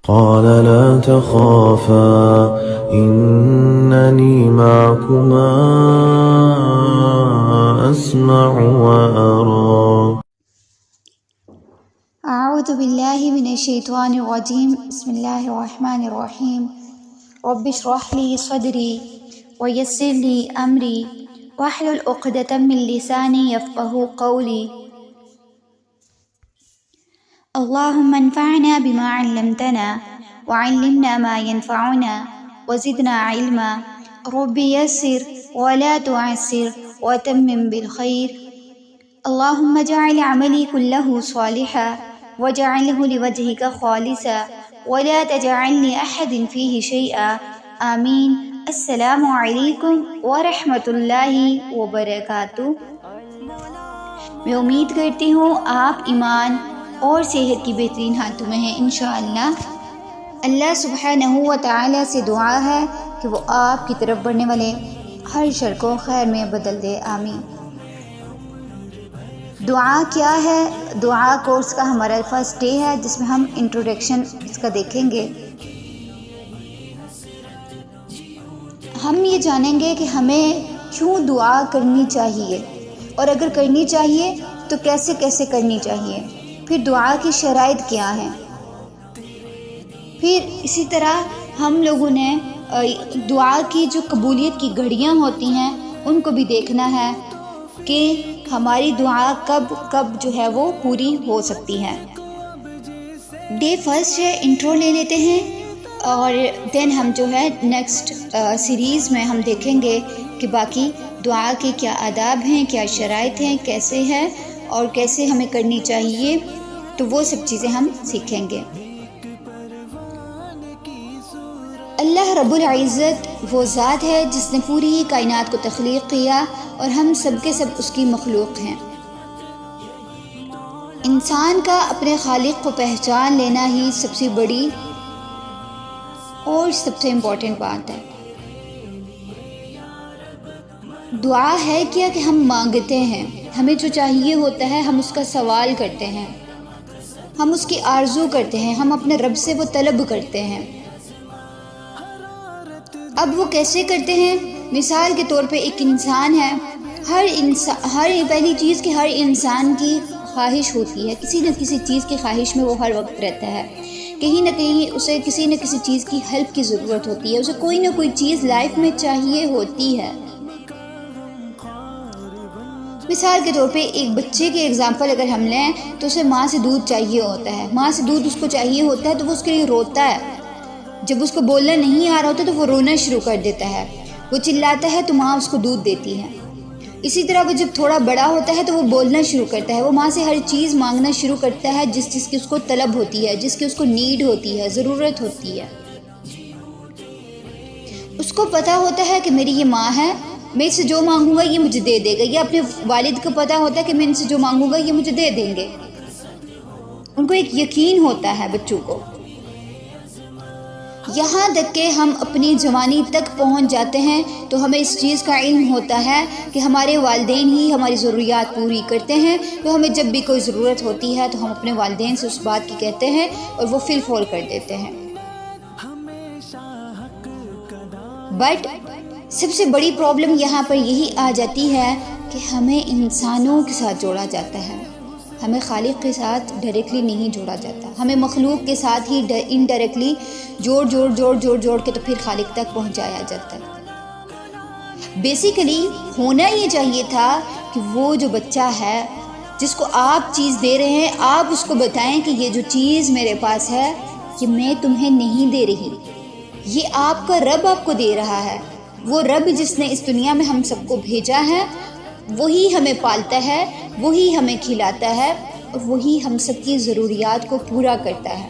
قال لا تخافا إنني معكما أسمع وأرى. أعوذ بالله من الشيطان الرجيم. بسم الله الرحمن الرحيم. رب اشرح لي صدري ويسر لي أمري واحلل عقدة من لساني يفقهوا قولي. اللهم انفعنا بما علمتنا وعلمنا ما ينفعنا وزدنا علما. رب يسر ولا تعسر وتمم بالخير. اللهم اجعل عملي كله صالحا واجعله لوجهك خالصا ولا تجعل لأحد فيه شيئا. آمین. السلام علیکم ورحمۃ اللہ وبرکاتہ. میں امید کرتی ہوں آپ ایمان اور صحت کی بہترین حالتوں میں ہیں انشاءاللہ. اللہ سبحانہ و تعالی سے دعا ہے کہ وہ آپ کی طرف بڑھنے والے ہر شر کو خیر میں بدل دے. آمین. دعا کیا ہے؟ دعا کورس کا ہمارا فرسٹ ڈے ہے جس میں ہم انٹروڈکشن اس کا دیکھیں گے. ہم یہ جانیں گے کہ ہمیں کیوں دعا کرنی چاہیے اور اگر کرنی چاہیے تو کیسے کیسے کرنی چاہیے، پھر دعا کی شرائط کیا ہیں. پھر اسی طرح ہم لوگوں نے دعا کی جو قبولیت کی گھڑیاں ہوتی ہیں ان کو بھی دیکھنا ہے کہ ہماری دعا کب جو ہے وہ پوری ہو سکتی ہے. ڈے فرسٹ ہے، انٹرو لے لیتے ہیں اور دین ہم جو ہے نیکسٹ سیریز میں ہم دیکھیں گے کہ باقی دعا کے کیا آداب ہیں، کیا شرائط ہیں، کیسے ہے اور کیسے ہمیں کرنی چاہیے. تو وہ سب چیزیں ہم سیکھیں گے. اللہ رب العزت وہ ذات ہے جس نے پوری کائنات کو تخلیق کیا اور ہم سب کے سب اس کی مخلوق ہیں. انسان کا اپنے خالق کو پہچان لینا ہی سب سے بڑی اور سب سے امپورٹنٹ بات ہے. دعا ہے کیا کہ ہم مانگتے ہیں، ہمیں جو چاہیے ہوتا ہے ہم اس کا سوال کرتے ہیں، ہم اس کی آرزو کرتے ہیں، ہم اپنے رب سے وہ طلب کرتے ہیں. اب وہ کیسے کرتے ہیں؟ مثال کے طور پہ ایک انسان ہے، ہر پہلی چیز کہ ہر انسان کی خواہش ہوتی ہے، کسی نہ کسی چیز کی خواہش میں وہ ہر وقت رہتا ہے. کہیں نہ کہیں اسے کسی نہ کسی چیز کی ہیلپ کی ضرورت ہوتی ہے، اسے کوئی نہ کوئی چیز لائف میں چاہیے ہوتی ہے. مثال کے طور پہ ایک بچے کی ایگزامپل اگر ہم لیں تو اسے ماں سے دودھ چاہیے ہوتا ہے. ماں سے دودھ اس کو چاہیے ہوتا ہے تو وہ اس کے لیے روتا ہے. جب اس کو بولنا نہیں آ رہا ہوتا تو وہ رونا شروع کر دیتا ہے، وہ چلاتا ہے تو ماں اس کو دودھ دیتی ہے. اسی طرح وہ جب تھوڑا بڑا ہوتا ہے تو وہ بولنا شروع کرتا ہے، وہ ماں سے ہر چیز مانگنا شروع کرتا ہے جس چیز کی اس کو طلب ہوتی ہے، جس کی اس کو نیڈ ہوتی ہے، ضرورت ہوتی ہے. اس کو پتہ ہوتا ہے کہ میری یہ ماں ہے، میں اس سے جو مانگوں گا یہ مجھے دے دے گا، یا اپنے والد کو پتہ ہوتا ہے کہ میں ان سے جو مانگوں گا یہ مجھے دے دیں گے. ان کو ایک یقین ہوتا ہے بچوں کو. یہاں تک کہ ہم اپنی جوانی تک پہنچ جاتے ہیں تو ہمیں اس چیز کا علم ہوتا ہے کہ ہمارے والدین ہی ہماری ضروریات پوری کرتے ہیں. تو ہمیں جب بھی کوئی ضرورت ہوتی ہے تو ہم اپنے والدین سے اس بات کی کہتے ہیں اور وہ فل کر دیتے ہیں. بٹ سب سے بڑی پرابلم یہاں پر یہی آ جاتی ہے کہ ہمیں انسانوں کے ساتھ جوڑا جاتا ہے، ہمیں خالق کے ساتھ ڈائریکٹلی نہیں جوڑا جاتا. ہمیں مخلوق کے ساتھ ہی انڈائریکٹلی جوڑ کے تو پھر خالق تک پہنچایا جاتا ہے. بیسیکلی ہونا یہ چاہیے تھا کہ وہ جو بچہ ہے جس کو آپ چیز دے رہے ہیں آپ اس کو بتائیں کہ یہ جو چیز میرے پاس ہے یہ میں تمہیں نہیں دے رہی، یہ آپ کا رب آپ کو دے رہا ہے. وہ رب جس نے اس دنیا میں ہم سب کو بھیجا ہے وہی ہمیں پالتا ہے، وہی ہمیں کھلاتا ہے اور وہی ہم سب کی ضروریات کو پورا کرتا ہے.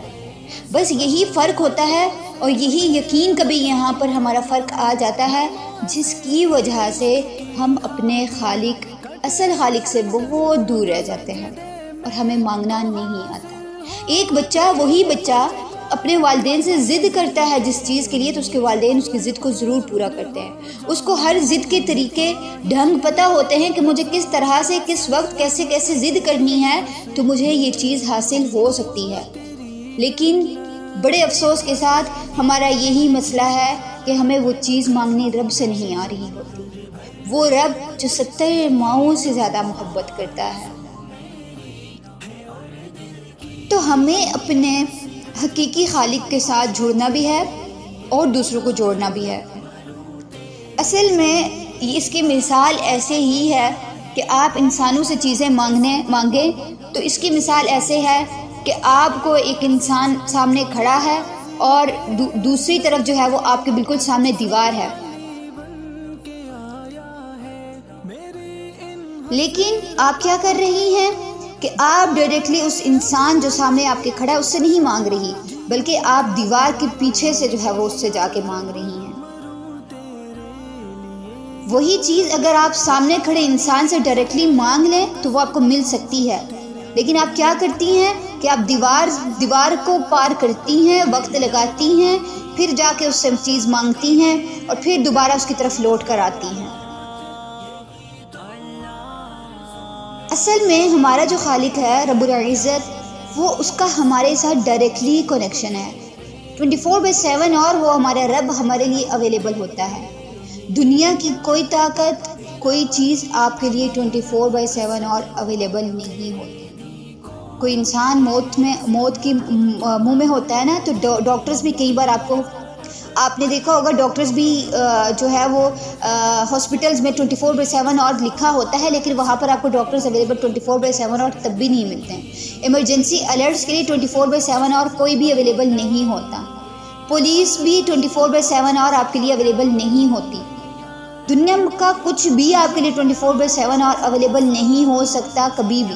بس یہی فرق ہوتا ہے اور یہی یقین کبھی یہاں پر ہمارا فرق آ جاتا ہے جس کی وجہ سے ہم اپنے خالق، اصل خالق سے بہت دور رہ جاتے ہیں اور ہمیں مانگنا نہیں آتا. ایک بچہ، وہی بچہ اپنے والدین سے ضد کرتا ہے جس چیز کے لیے تو اس کے والدین اس کی ضد کو ضرور پورا کرتے ہیں. اس کو ہر ضد کے طریقے ڈھنگ پتہ ہوتے ہیں کہ مجھے کس طرح سے کس وقت کیسے ضد کرنی ہے تو مجھے یہ چیز حاصل ہو سکتی ہے. لیکن بڑے افسوس کے ساتھ ہمارا یہی مسئلہ ہے کہ ہمیں وہ چیز مانگنے رب سے نہیں آ رہی ہوتی، وہ رب جو 70 ماؤں سے زیادہ محبت کرتا ہے۔ تو ہمیں اپنے حقیقی خالق کے ساتھ جڑنا بھی ہے اور دوسروں کو جوڑنا بھی ہے۔ اصل میں اس کی مثال ایسے ہی ہے کہ آپ انسانوں سے چیزیں مانگیں تو اس کی مثال ایسے ہے کہ آپ کو ایک انسان سامنے کھڑا ہے اور دوسری طرف جو ہے وہ آپ کے بالکل سامنے دیوار ہے، لیکن آپ کیا کر رہی ہیں کہ آپ ڈائریکٹلی اس انسان جو سامنے آپ کے کھڑا ہے اس سے نہیں مانگ رہی، بلکہ آپ دیوار کے پیچھے سے جو ہے وہ اس سے جا کے مانگ رہی ہیں۔ وہی چیز اگر آپ سامنے کھڑے انسان سے ڈائریکٹلی مانگ لیں تو وہ آپ کو مل سکتی ہے، لیکن آپ کیا کرتی ہیں کہ آپ دیوار کو پار کرتی ہیں، وقت لگاتی ہیں، پھر جا کے اس سے چیز مانگتی ہیں اور پھر دوبارہ اس کی طرف لوٹ کر آتی ہیں۔ اصل میں ہمارا جو خالق ہے رب العزت، وہ اس کا ہمارے ساتھ ڈائریکٹلی کنیکشن ہے 24/7، اور وہ ہمارا رب ہمارے لیے اویلیبل ہوتا ہے۔ دنیا کی کوئی طاقت، کوئی چیز آپ کے لیے 24/7 اور اویلیبل نہیں ہوتی۔ کوئی انسان موت کی منہ میں ہوتا ہے نا، تو ڈاکٹرز بھی کئی بار آپ نے دیکھا ہوگا، ڈاکٹرز بھی جو ہے وہ ہاسپٹلز میں 24/7 اور لکھا ہوتا ہے، لیکن وہاں پر آپ کو ڈاکٹرز اویلیبل 24/7 اور تب بھی نہیں ملتے ہیں۔ ایمرجنسی الرٹس کے لیے 24/7 اور کوئی بھی اویلیبل نہیں ہوتا۔ پولیس بھی 24/7 اور آپ کے لیے اویلیبل نہیں ہوتی۔ دنیا کا کچھ بھی آپ کے لیے 24/7 اور اویلیبل نہیں ہو سکتا کبھی بھی،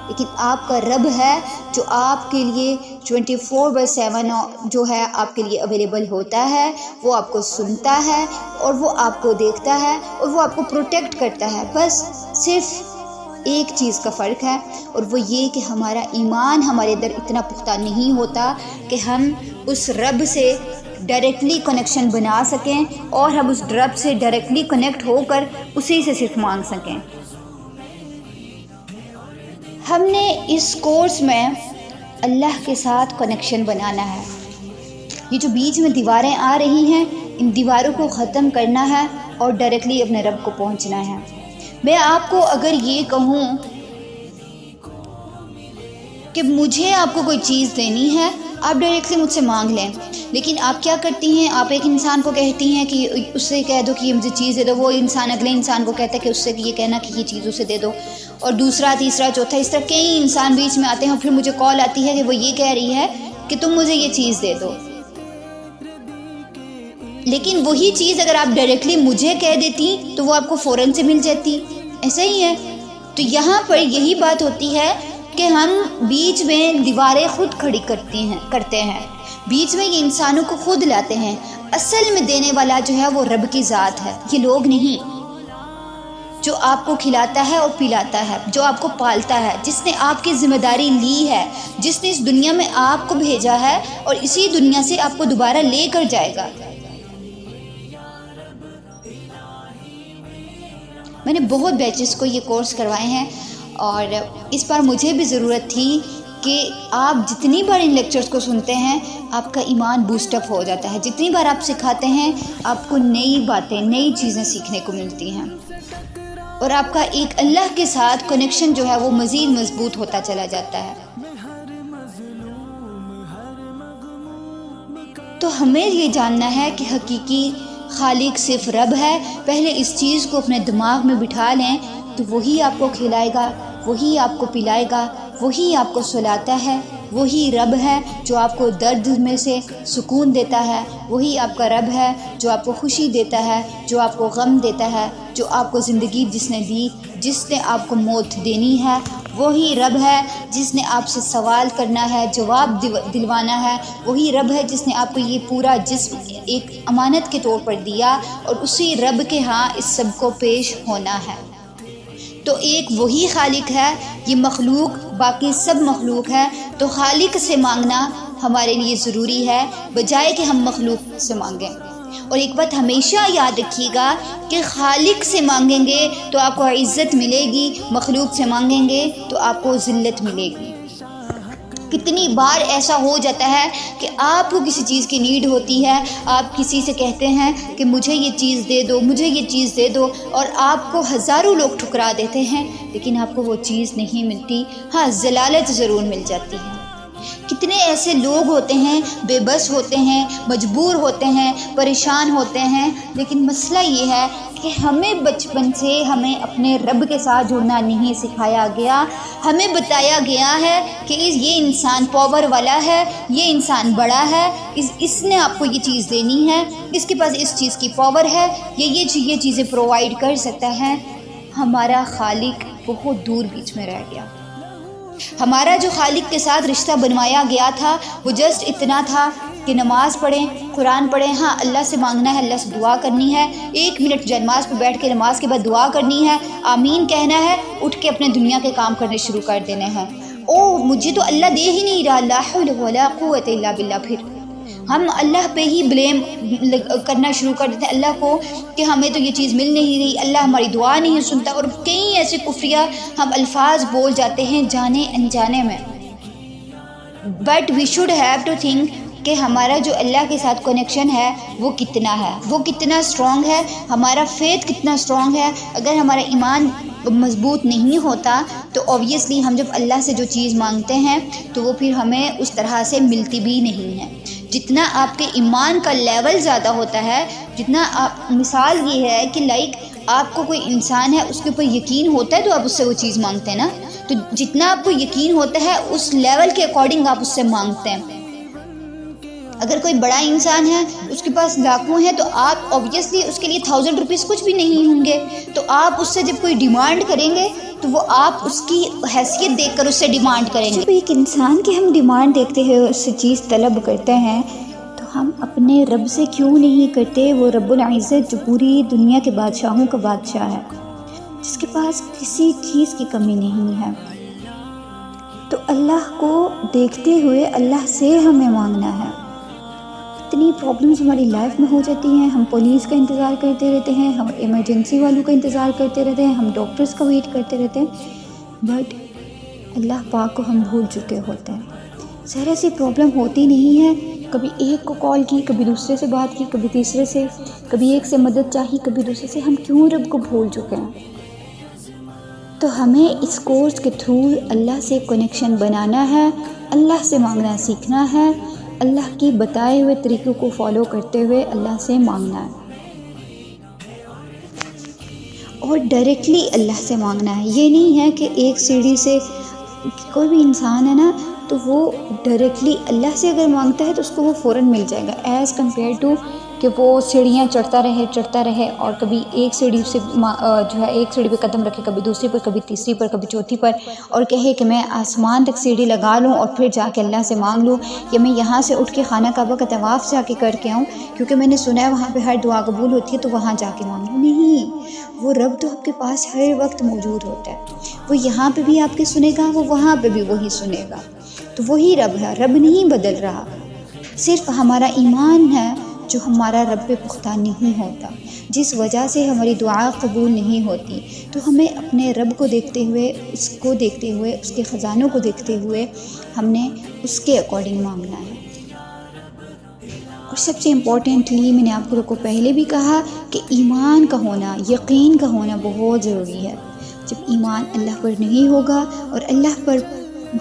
لیکن آپ کا رب ہے جو آپ کے لیے 24/7 جو ہے آپ کے لیے اویلیبل ہوتا ہے۔ وہ آپ کو سنتا ہے اور وہ آپ کو دیکھتا ہے اور وہ آپ کو پروٹیکٹ کرتا ہے۔ بس صرف ایک چیز کا فرق ہے، اور وہ یہ کہ ہمارا ایمان ہمارے اندر اتنا پختہ نہیں ہوتا کہ ہم اس رب سے ڈائریکٹلی کنیکشن بنا سکیں اور ہم اس رب سے ڈائریکٹلی کنیکٹ ہو کر اسی سے صرف مانگ سکیں۔ ہم نے اس کورس میں اللہ کے ساتھ کنیکشن بنانا ہے۔ یہ جو بیچ میں دیواریں آ رہی ہیں، ان دیواروں کو ختم کرنا ہے اور ڈائریکٹلی اپنے رب کو پہنچنا ہے۔ میں آپ کو اگر یہ کہوں کہ مجھے آپ کو کوئی چیز دینی ہے، آپ ڈائریکٹلی مجھ سے مانگ لیں، لیکن آپ کیا کرتی ہیں، آپ ایک انسان کو کہتی ہیں کہ اس سے کہہ دو کہ یہ مجھے چیز دے دو، وہ انسان اگلے انسان کو کہتا ہے کہ اس سے یہ کہنا کہ یہ چیز اسے دے دو، اور دوسرا تیسرا چوتھا، اس طرح کئی انسان بیچ میں آتے ہیں، اور پھر مجھے کال آتی ہے کہ وہ یہ کہہ رہی ہے کہ تم مجھے یہ چیز دے دو۔ لیکن وہی چیز اگر آپ ڈائریکٹلی مجھے کہہ دیتی تو وہ آپ کو فوراً سے مل جاتی۔ ایسا ہی ہے۔ تو یہاں پر یہی بات ہوتی ہے کہ ہم بیچ میں دیواریں خود کھڑی کرتے ہیں، بیچ میں یہ انسانوں کو خود لاتے ہیں۔ اصل میں دینے والا جو ہے وہ رب کی ذات ہے، یہ لوگ نہیں۔ جو آپ کو کھلاتا ہے اور پلاتا ہے، جو آپ کو پالتا ہے، جس نے آپ کی ذمہ داری لی ہے، جس نے اس دنیا میں آپ کو بھیجا ہے اور اسی دنیا سے آپ کو دوبارہ لے کر جائے گا۔ میں نے بہت بیچز کو یہ کورس کروائے ہیں، اور اس بار مجھے بھی ضرورت تھی کہ آپ جتنی بار ان لیکچرز کو سنتے ہیں آپ کا ایمان بوسٹ اپ ہو جاتا ہے، جتنی بار آپ سکھاتے ہیں آپ کو نئی باتیں، نئی چیزیں سیکھنے کو ملتی ہیں، اور آپ کا ایک اللہ کے ساتھ کنیکشن جو ہے وہ مزید مضبوط ہوتا چلا جاتا ہے۔ تو ہمیں یہ جاننا ہے کہ حقیقی خالق صرف رب ہے۔ پہلے اس چیز کو اپنے دماغ میں بٹھا لیں تو وہی آپ کو کھلائے گا، وہی آپ کو پلائے گا، وہی آپ کو سلاتا ہے، وہی رب ہے جو آپ کو درد میں سے سکون دیتا ہے، وہی آپ کا رب ہے جو آپ کو خوشی دیتا ہے، جو آپ کو غم دیتا ہے، جو آپ کو زندگی جس نے دی، جس نے آپ کو موت دینی ہے، وہی رب ہے جس نے آپ سے سوال کرنا ہے، جواب دلوانا ہے، وہی رب ہے جس نے آپ کو یہ پورا جسم ایک امانت کے طور پر دیا، اور اسی رب کے ہاں اس سب کو پیش ہونا ہے۔ تو ایک وہی خالق ہے، یہ مخلوق باقی سب مخلوق ہے، تو خالق سے مانگنا ہمارے لیے ضروری ہے بجائے کہ ہم مخلوق سے مانگیں۔ اور ایک بات ہمیشہ یاد رکھیے گا کہ خالق سے مانگیں گے تو آپ کو عزت ملے گی، مخلوق سے مانگیں گے تو آپ کو ذلت ملے گی۔ کتنی بار ایسا ہو جاتا ہے کہ آپ کو کسی چیز کی نیڈ ہوتی ہے، آپ کسی سے کہتے ہیں کہ مجھے یہ چیز دے دو، مجھے یہ چیز دے دو، اور آپ کو ہزاروں لوگ ٹھکرا دیتے ہیں، لیکن آپ کو وہ چیز نہیں ملتی. ہاں، ذلالت ضرور مل جاتی ہے. کتنے ایسے لوگ ہوتے ہیں، بے بس ہوتے ہیں، مجبور ہوتے ہیں، پریشان ہوتے ہیں، لیکن مسئلہ یہ ہے کہ ہمیں بچپن سے ہمیں اپنے رب کے ساتھ جڑنا نہیں سکھایا گیا. ہمیں بتایا گیا ہے کہ یہ انسان پاور والا ہے، یہ انسان بڑا ہے، اس نے آپ کو یہ چیز دینی ہے، اس کے پاس اس چیز کی پاور ہے، یہ چیزیں پرووائڈ کر سکتا ہے. ہمارا خالق بہت دور بیچ میں رہ گیا. ہمارا جو خالق کے ساتھ رشتہ بنوایا گیا تھا وہ جسٹ اتنا تھا کہ نماز پڑھیں، قرآن پڑھیں، ہاں اللہ سے مانگنا ہے، اللہ سے دعا کرنی ہے، 1 منٹ نماز پہ بیٹھ کے نماز کے بعد دعا کرنی ہے، آمین کہنا ہے، اٹھ کے اپنے دنیا کے کام کرنے شروع کر دینے ہیں. مجھے تو اللہ دے ہی نہیں رہا، لا حول ولا قوت الا باللہ. پھر ہم اللہ پہ ہی بلیم کرنا شروع کر دیتے ہیں اللہ کو کہ ہمیں تو یہ چیز مل نہیں رہی، اللہ ہماری دعا نہیں سنتا، اور کئی ایسے کفریہ ہم الفاظ بول جاتے ہیں جانے انجانے میں. But we should have to think کہ ہمارا جو اللہ کے ساتھ کنیکشن ہے وہ کتنا ہے، وہ کتنا اسٹرانگ ہے، ہمارا فیتھ کتنا اسٹرانگ ہے. اگر ہمارا ایمان مضبوط نہیں ہوتا تو اوبویسلی ہم جب اللہ سے جو چیز مانگتے ہیں تو وہ پھر ہمیں اس طرح سے ملتی بھی نہیں ہے. جتنا آپ کے ایمان کا لیول زیادہ ہوتا ہے، جتنا مثال یہ ہے کہ آپ کو کوئی انسان ہے، اس کے اوپر یقین ہوتا ہے تو آپ اس سے وہ چیز مانگتے ہیں نا. تو جتنا آپ کو یقین ہوتا ہے اس لیول کے اکارڈنگ آپ اس سے مانگتے ہیں. اگر کوئی بڑا انسان ہے، اس کے پاس لاکھوں ہیں، تو آپ اوبویسلی اس کے لیے 1000 روپیز کچھ بھی نہیں ہوں گے. تو آپ اس سے جب کوئی ڈیمانڈ کریں گے تو وہ آپ اس کی حیثیت دیکھ کر اس سے ڈیمانڈ کریں گے. جب ایک انسان کی ہم ڈیمانڈ دیکھتے ہیں، اس سے چیز طلب کرتے ہیں، تو ہم اپنے رب سے کیوں نہیں کرتے؟ وہ رب العزت جو پوری دنیا کے بادشاہوں کا بادشاہ ہے، جس کے پاس کسی چیز کی کمی نہیں ہے. تو اللہ کو دیکھتے ہوئے اللہ سے ہمیں مانگنا ہے. اتنی پرابلمز ہماری لائف میں ہو جاتی ہیں، ہم پولیس کا انتظار کرتے رہتے ہیں، ہم ایمرجنسی والوں کا انتظار کرتے رہتے ہیں، ہم ڈاکٹرز کا ویٹ کرتے رہتے ہیں، بٹ اللہ پاک کو ہم بھول چکے ہوتے ہیں. ذرا سی پرابلم ہوتی نہیں ہے، کبھی ایک کو کال کی، کبھی دوسرے سے بات کی، کبھی تیسرے سے، کبھی ایک سے مدد چاہی، کبھی دوسرے سے. ہم کیوں رب کو بھول چکے ہیں؟ تو ہمیں اس کورس کے تھرو اللہ سے کنیکشن بنانا ہے، اللہ سے مانگنا سیکھنا ہے، اللہ کی بتائے ہوئے طریقوں کو فالو کرتے ہوئے اللہ سے مانگنا ہے، اور ڈائریکٹلی اللہ سے مانگنا ہے. یہ نہیں ہے کہ ایک سیڑھی سے کوئی بھی انسان ہے نا، تو وہ ڈائریکٹلی اللہ سے اگر مانگتا ہے تو اس کو وہ فوراً مل جائے گا، ایز کمپیئر ٹو کہ وہ سیڑھیاں چڑھتا رہے اور کبھی ایک سیڑھی سے جو ہے ایک سیڑھی پہ قدم رکھے، کبھی دوسری پر، کبھی تیسری پر، کبھی چوتھی پر، اور کہے کہ میں آسمان تک سیڑھی لگا لوں اور پھر جا کے اللہ سے مانگ لوں، یا میں یہاں سے اٹھ کے خانہ کعبہ کا طواف جا کے کر کے آؤں کیونکہ میں نے سنا ہے وہاں پہ ہر دعا قبول ہوتی ہے تو وہاں جا کے مانگ لوں. نہیں، وہ رب تو آپ کے پاس ہر وقت موجود ہوتا ہے. وہ یہاں پہ بھی آپ کے سنے گا، وہ وہاں پہ بھی وہی سنے گا. تو وہی رب ہے، رب نہیں بدل رہا. صرف ہمارا ایمان ہے جو ہمارا رب پہ پختہ نہیں ہوتا، جس وجہ سے ہماری دعا قبول نہیں ہوتی. تو ہمیں اپنے رب کو دیکھتے ہوئے، اس کے خزانوں کو دیکھتے ہوئے ہم نے اس کے اکارڈنگ مانگنا ہے. اور سب سے امپورٹنٹلی میں نے آپ کو پہلے بھی کہا کہ ایمان کا ہونا، یقین کا ہونا بہت ضروری ہے. جب ایمان اللہ پر نہیں ہوگا اور اللہ پر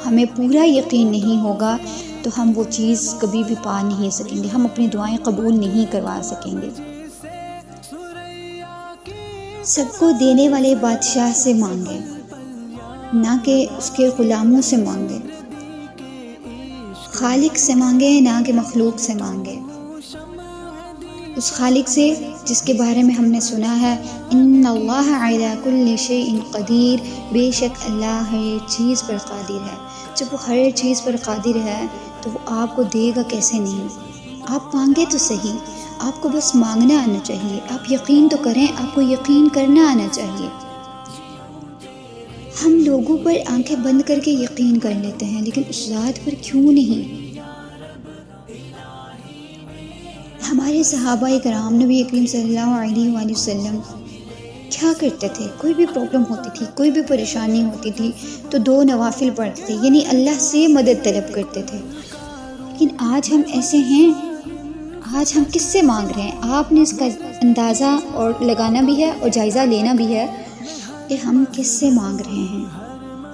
ہمیں پورا یقین نہیں ہوگا تو ہم وہ چیز کبھی بھی پا نہیں سکیں گے، ہم اپنی دعائیں قبول نہیں کروا سکیں گے. سب کو دینے والے بادشاہ سے مانگے، نہ کہ اس کے غلاموں سے مانگے. خالق سے مانگے، نہ کہ مخلوق سے مانگے. اس خالق سے جس کے بارے میں ہم نے سنا ہے، ان اللہ علی کل شیء قدیر، بے شک اللہ ہر چیز پر قادر ہے. جب وہ ہر چیز پر قادر ہے تو وہ آپ کو دے گا کیسے نہیں؟ آپ مانگے تو صحیح، آپ کو بس مانگنا آنا چاہیے. آپ یقین تو کریں، آپ کو یقین کرنا آنا چاہیے. ہم لوگوں پر آنکھیں بند کر کے یقین کر لیتے ہیں، لیکن اس ذات پر کیوں نہیں؟ ہمارے صحابہ کرام، نبی کریم صلی اللہ علیہ وآلہ وسلم کیا کرتے تھے؟ کوئی بھی پرابلم ہوتی تھی، کوئی بھی پریشانی ہوتی تھی تو 2 نوافل پڑھتے تھے، یعنی اللہ سے مدد طلب کرتے تھے۔ لیکن آج ہم ایسے ہیں، آج ہم کس سے مانگ رہے ہیں؟ آپ نے اس کا اندازہ اور لگانا بھی ہے اور جائزہ لینا بھی ہے کہ ہم کس سے مانگ رہے ہیں۔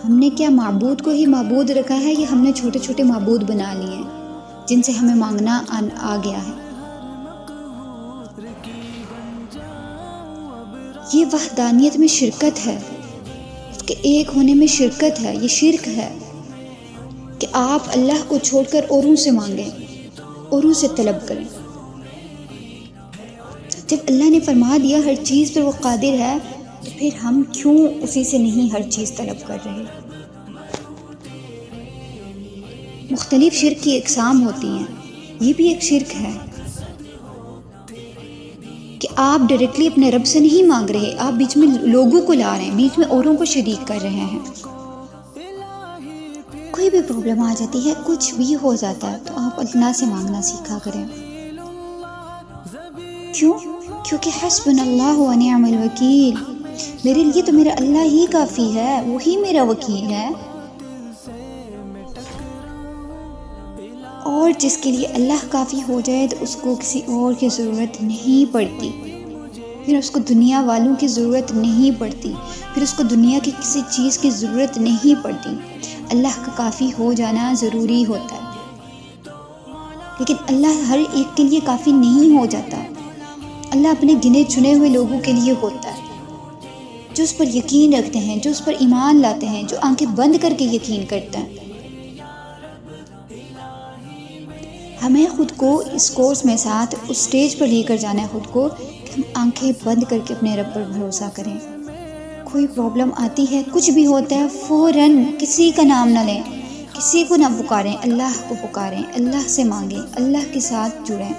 ہم نے کیا معبود کو ہی معبود رکھا ہے یا ہم نے چھوٹے چھوٹے معبود بنا لیے ہیں جن سے ہمیں مانگنا آ گیا ہے؟ یہ وحدانیت میں شرکت ہے، اس کے ایک ہونے میں شرکت ہے، یہ شرک ہے کہ آپ اللہ کو چھوڑ کر اوروں سے مانگیں، اوروں سے طلب کریں۔ جب اللہ نے فرما دیا ہر چیز پر وہ قادر ہے تو پھر ہم کیوں اسی سے نہیں ہر چیز طلب کر رہے؟ مختلف شرک کی اقسام ہوتی ہیں، یہ بھی ایک شرک ہے کہ آپ ڈائریکٹلی اپنے رب سے نہیں مانگ رہے، آپ بیچ میں لوگوں کو لا رہے ہیں، بیچ میں اوروں کو شریک کر رہے ہیں۔ کوئی بھی پرابلم آ جاتی ہے، کچھ بھی ہو جاتا ہے تو آپ اللہ سے مانگنا سیکھا کریں۔ کیوں؟ کیونکہ حسبنا اللہ و نعم الوکیل، میرے لیے تو میرا اللہ ہی کافی ہے، وہی میرا وکیل ہے۔ اور جس کے لیے اللہ کافی ہو جائے تو اس کو کسی اور کی ضرورت نہیں پڑتی، پھر اس کو دنیا والوں کی ضرورت نہیں پڑتی، پھر اس کو دنیا کی کسی چیز کی ضرورت نہیں پڑتی۔ اللہ کا کافی ہو جانا ضروری ہوتا ہے، لیکن اللہ ہر ایک کے لیے کافی نہیں ہو جاتا۔ اللہ اپنے گنے چنے ہوئے لوگوں کے لیے ہوتا ہے، جو اس پر یقین رکھتے ہیں، جو اس پر ایمان لاتے ہیں، جو آنکھیں بند کر کے یقین کرتے ہیں۔ ہمیں خود کو اس کورس میں ساتھ اس سٹیج پر لے کر جانا ہے خود کو کہ ہم آنکھیں بند کر کے اپنے رب پر بھروسہ کریں۔ کوئی پرابلم آتی ہے، کچھ بھی ہوتا ہے، فوراً کسی کا نام نہ لیں، کسی کو نہ پکاریں، اللہ کو پکاریں، اللہ سے مانگیں، اللہ کے ساتھ جڑیں۔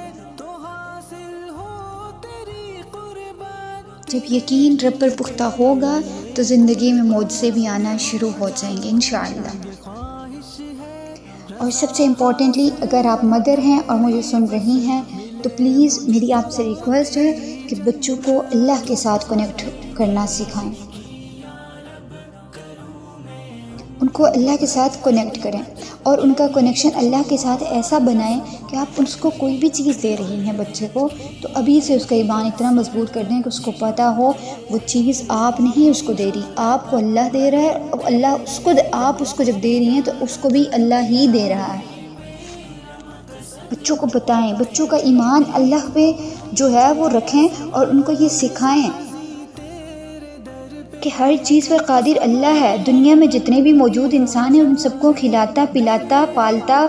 جب یقین رب پر پختہ ہوگا تو زندگی میں معجزے بھی آنا شروع ہو جائیں گے انشاءاللہ۔ اور سب سے امپورٹنٹلی، اگر آپ مدر ہیں اور مجھے سن رہی ہیں تو پلیز میری آپ سے ریکویسٹ ہے کہ بچوں کو اللہ کے ساتھ کنیکٹ کرنا سکھائیں، ان کو اللہ کے ساتھ کنیکٹ کریں اور ان کا کنیکشن اللہ کے ساتھ ایسا بنائیں کہ آپ اس کو کوئی بھی چیز دے رہی ہیں بچے کو تو ابھی سے اس کا ایمان اتنا مضبوط کر دیں کہ اس کو پتہ ہو وہ چیز آپ نہیں اس کو دے رہی، آپ کو اللہ دے رہا ہے، اور اللہ اس کو آپ اس کو جب دے رہی ہیں تو اس کو بھی اللہ ہی دے رہا ہے۔ بچوں کو بتائیں، بچوں کا ایمان اللہ پہ جو ہے وہ رکھیں اور ان کو یہ سکھائیں کہ ہر چیز پر قادر اللہ ہے۔ دنیا میں جتنے بھی موجود انسان ہیں ان سب کو کھلاتا پلاتا پالتا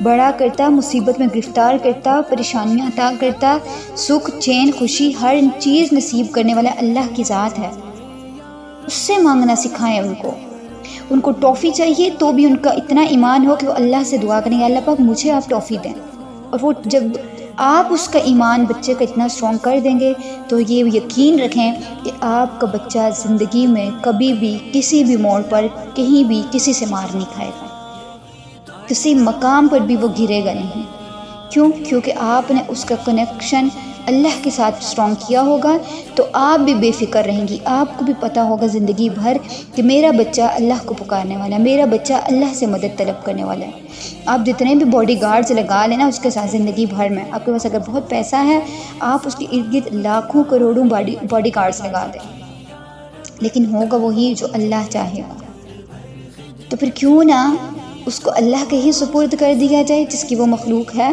بڑا کرتا، مصیبت میں گرفتار کرتا، پریشانیاں عطا کرتا، سکھ چین خوشی ہر چیز نصیب کرنے والا اللہ کی ذات ہے۔ اس سے مانگنا سکھائیں ان کو ٹافی چاہیے تو بھی ان کا اتنا ایمان ہو کہ وہ اللہ سے دعا کریں، اللہ پاک مجھے آپ ٹافی دیں، اور وہ جب آپ اس کا ایمان بچے کا اتنا اسٹرانگ کر دیں گے تو یہ یقین رکھیں کہ آپ کا بچہ زندگی میں کبھی بھی کسی بھی موڑ پر کہیں بھی کسی سے مار نہیں کھائے گا، کسی مقام پر بھی وہ گرے گا نہیں۔ کیوں؟ کیونکہ آپ نے اس کا کنیکشن اللہ کے ساتھ اسٹرانگ کیا ہوگا تو آپ بھی بے فکر رہیں گی، آپ کو بھی پتہ ہوگا زندگی بھر کہ میرا بچہ اللہ کو پکارنے والا ہے، میرا بچہ اللہ سے مدد طلب کرنے والا ہے۔ آپ جتنے بھی باڈی گارڈز لگا لینا اس کے ساتھ زندگی بھر میں، آپ کے پاس اگر بہت پیسہ ہے آپ اس کے ارد گرد لاکھوں کروڑوں باڈی گارڈز لگا دیں، لیکن ہوگا وہی جو اللہ چاہے گا۔ تو پھر کیوں نہ اس کو اللہ کے ہی سپرد کر دیا جائے جس کی وہ مخلوق ہے،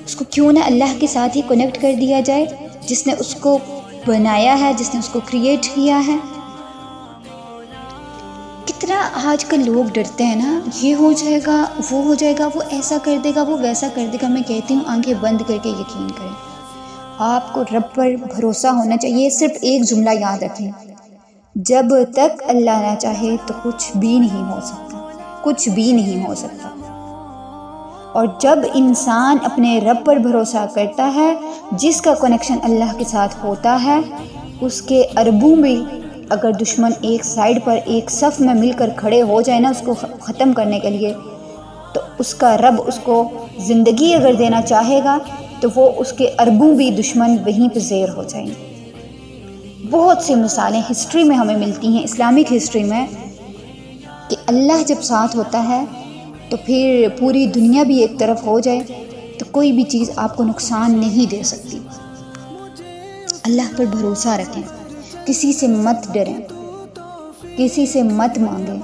اس کو کیوں نہ اللہ کے ساتھ ہی کنیکٹ کر دیا جائے جس نے اس کو بنایا ہے، جس نے اس کو کریٹ کیا ہے۔ کتنا آج کل لوگ ڈرتے ہیں نا، یہ ہو جائے گا، وہ ہو جائے گا، وہ ایسا کر دے گا، وہ ویسا کر دے گا۔ میں کہتی ہوں آنکھیں بند کر کے یقین کریں، آپ کو رب پر بھروسہ ہونا چاہیے۔ صرف ایک جملہ یاد رکھیں، جب تک اللہ نہ چاہے تو کچھ بھی نہیں ہو سکتا، کچھ بھی نہیں ہو سکتا۔ اور جب انسان اپنے رب پر بھروسہ کرتا ہے، جس کا کنیکشن اللہ کے ساتھ ہوتا ہے، اس کے اربوں میں اگر دشمن ایک سائیڈ پر ایک صف میں مل کر کھڑے ہو جائے نا اس کو ختم کرنے کے لیے، تو اس کا رب اس کو زندگی اگر دینا چاہے گا تو وہ اس کے اربوں بھی دشمن وہیں پہ زیر ہو جائیں گے۔ بہت سی مثالیں ہسٹری میں ہمیں ملتی ہیں، اسلامک ہسٹری میں، کہ اللہ جب ساتھ ہوتا ہے تو پھر پوری دنیا بھی ایک طرف ہو جائے تو کوئی بھی چیز آپ کو نقصان نہیں دے سکتی۔ اللہ پر بھروسہ رکھیں، کسی سے مت ڈریں، کسی سے مت مانگیں۔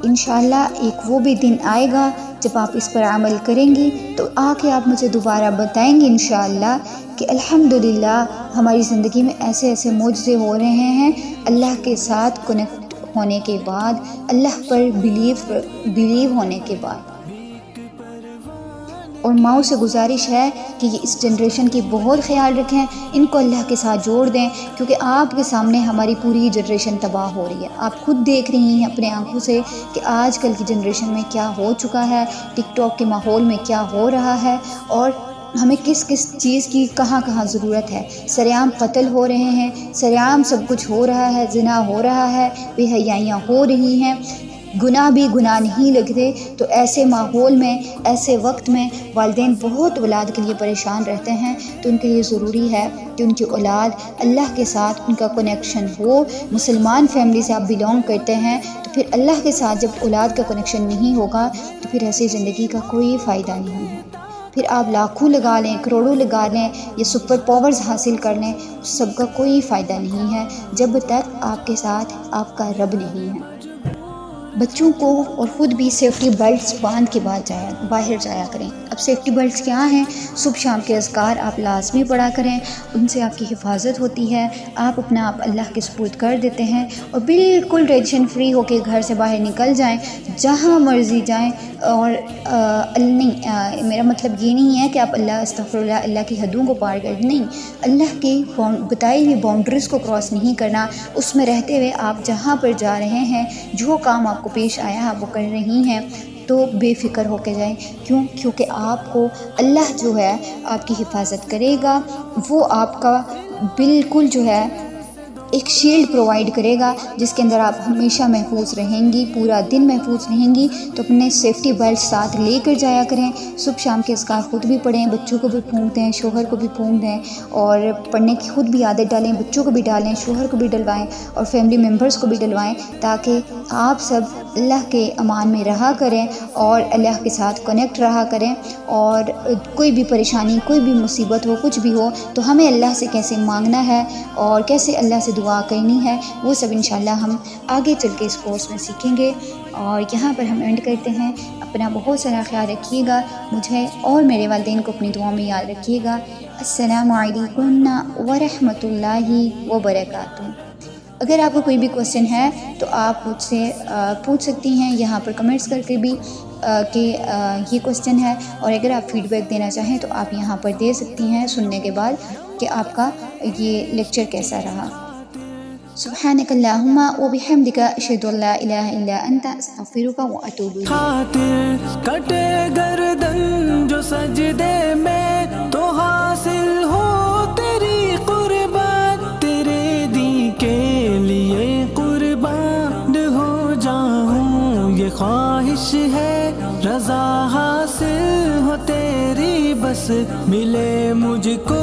انشاءاللہ ایک وہ بھی دن آئے گا جب آپ اس پر عمل کریں گی تو آ کے آپ مجھے دوبارہ بتائیں گے انشاءاللہ کہ الحمدللہ ہماری زندگی میں ایسے ایسے معجزے ہو رہے ہیں اللہ کے ساتھ کنیکٹ ہونے کے بعد، اللہ پر بلیو ہونے کے بعد۔ اور ماؤں سے گزارش ہے کہ یہ اس جنریشن کی بہت خیال رکھیں، ان کو اللہ کے ساتھ جوڑ دیں، کیونکہ آپ کے سامنے ہماری پوری جنریشن تباہ ہو رہی ہے۔ آپ خود دیکھ رہی ہیں اپنے آنکھوں سے کہ آج کل کی جنریشن میں کیا ہو چکا ہے، ٹک ٹاک کے ماحول میں کیا ہو رہا ہے، اور ہمیں کس کس چیز کی کہاں کہاں ضرورت ہے۔ سرعام قتل ہو رہے ہیں، سرعام سب کچھ ہو رہا ہے، زنا ہو رہا ہے، بے حیائیاں ہو رہی ہیں، گناہ بھی گناہ نہیں لگتے۔ تو ایسے ماحول میں، ایسے وقت میں والدین بہت اولاد کے لیے پریشان رہتے ہیں، تو ان کے لیے ضروری ہے کہ ان کی اولاد اللہ کے ساتھ ان کا کنیکشن ہو۔ مسلمان فیملی سے آپ بلونگ کرتے ہیں تو پھر اللہ کے ساتھ جب اولاد کا کنیکشن نہیں ہوگا تو پھر ایسی زندگی کا کوئی فائدہ نہیں ہے۔ پھر آپ لاکھوں لگا لیں، کروڑوں لگا لیں، یہ سپر پاورز حاصل کر لیں، اس سب کا کوئی فائدہ نہیں ہے جب تک آپ کے ساتھ آپ کا رب نہیں ہے۔ بچوں کو اور خود بھی سیفٹی بیلٹس باندھ کے باہر جایا کریں۔ اب سیفٹی بیلٹس کیا ہیں؟ صبح شام کے اذکار آپ لازمی پڑھا کریں، ان سے آپ کی حفاظت ہوتی ہے، آپ اپنا آپ اللہ کے سپرد کر دیتے ہیں، اور بالکل ٹینشن فری ہو کے گھر سے باہر نکل جائیں، جہاں مرضی جائیں۔ اور نہیں، میرا مطلب یہ نہیں ہے کہ آپ استغفر اللہ کی حدوں کو پار کر، نہیں، اللہ کی بتائی ہوئی باؤنڈریز کو کراس نہیں کرنا۔ اس میں رہتے ہوئے آپ جہاں پر جا رہے ہیں، جو کام آپ کو پیش آیا آپ وہ کر رہی ہیں، تو بے فکر ہو کے جائیں۔ کیونکہ آپ کو اللہ جو ہے آپ کی حفاظت کرے گا، وہ آپ کا بالکل جو ہے ایک شیلڈ پرووائڈ کرے گا جس کے اندر آپ ہمیشہ محفوظ رہیں گی، پورا دن محفوظ رہیں گی۔ تو اپنے سیفٹی بیلٹ ساتھ لے کر جایا کریں، صبح شام کے اذکار خود بھی پڑھیں، بچوں کو بھی پھونک دیں، شوہر کو بھی پھونک دیں، اور پڑھنے کی خود بھی عادت ڈالیں، بچوں کو بھی ڈالیں، شوہر کو بھی ڈلوائیں، اور فیملی ممبرس کو بھی ڈلوائیں، تاکہ آپ سب اللہ کے امان میں رہا کریں اور اللہ کے ساتھ کنیکٹ رہا کریں۔ اور کوئی بھی پریشانی، کوئی بھی مصیبت ہو، کچھ بھی ہو، تو ہمیں اللہ سے کیسے مانگنا ہے اور کیسے اللہ سے دعا کرنی ہے، وہ سب انشاءاللہ ہم آگے چل کے اس کورس میں سیکھیں گے۔ اور یہاں پر ہم اینڈ کرتے ہیں۔ اپنا بہت سارا خیال رکھیے گا، مجھے اور میرے والدین کو اپنی دعاؤں میں یاد رکھیے گا۔ السلام علیکم ورحمۃ اللہ وبرکاتہ۔ اگر آپ کو کوئی بھی کوسچن ہے تو آپ مجھ سے پوچھ سکتی ہیں یہاں پر کمنٹس کر کے بھی کہ یہ کوسچن ہے، اور اگر آپ فیڈ بیک دینا چاہیں تو آپ یہاں پر دے سکتی ہیں سننے کے بعد کہ آپ کا یہ لیکچر کیسا رہا۔ سبحانک اللہم وبحمدک اشہد ان لا الہ الا انت استغفرک واتوب الیک۔ خاطر کٹے گردن جو سجدے میں تو حاصل ہو تیری قربان، تیرے دین کے لیے قربان ہو جاؤں یہ خواہش ہے، رضا حاصل ہو تیری بس ملے مجھ کو